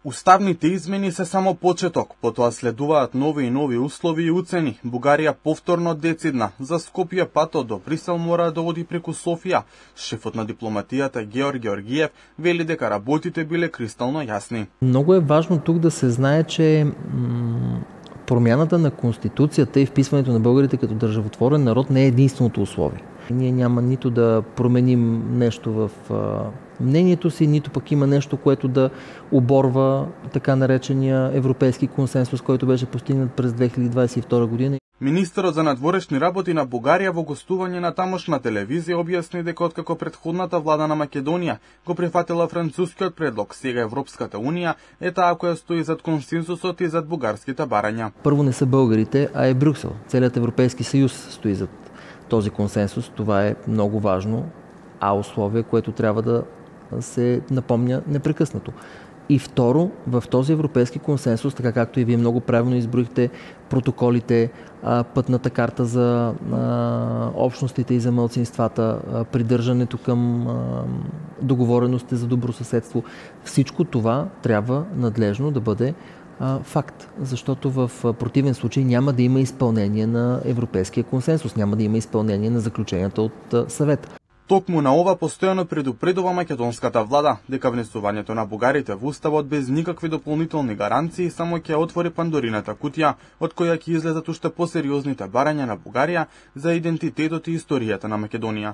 Уставните измени се само почеток, потоа следуваат нови и нови услови и уцени. Бугарија повторно децидна. За Скопје патот до Брисел мора да оди преку Софија. Шефот на дипломатијата Георг Георгиев вели дека работите биле кристално јасни. Много е важно тук да се знае, че промяната на Конституцията и вписването на българите като държавотворен народ не е единственото условие. Ние няма нито да променим нещо в мнението си, нито пък има нещо, което да оборва така наречения европейски консенсус, който беше постигнат през 2022 година. Министерот за надворешни работи на Бугарија во гостување на тамошна телевизија објасни дека откако претходната влада на Македонија го прифатила францускиот предлог, сега Европската унија е таа која стои зад консенсусот и зад бугарските барања. Първо не са българите, а е Брюксел. Целият Европейски съюз стои зад този консенсус. Това е много важно, условие, което трябва да се напомня непрекъснато. И второ, в този европейски консенсус, така както и вие много правилно изброихте протоколите, пътната карта за общностите и за малцинствата, придържането към договореностите за добросъседство, всичко това трябва надлежно да бъде факт, защото в противен случай няма да има изпълнение на европейския консенсус, няма да има изпълнение на заключенията от съвета. Токму на ова постојано предупредува македонската влада дека внесувањето на бугарите во уставот без никакви дополнителни гаранции само ќе отвори пандорината кутија, од која ќе излезат уште посериозните барања на Бугарија за идентитетот и историјата на Македонија.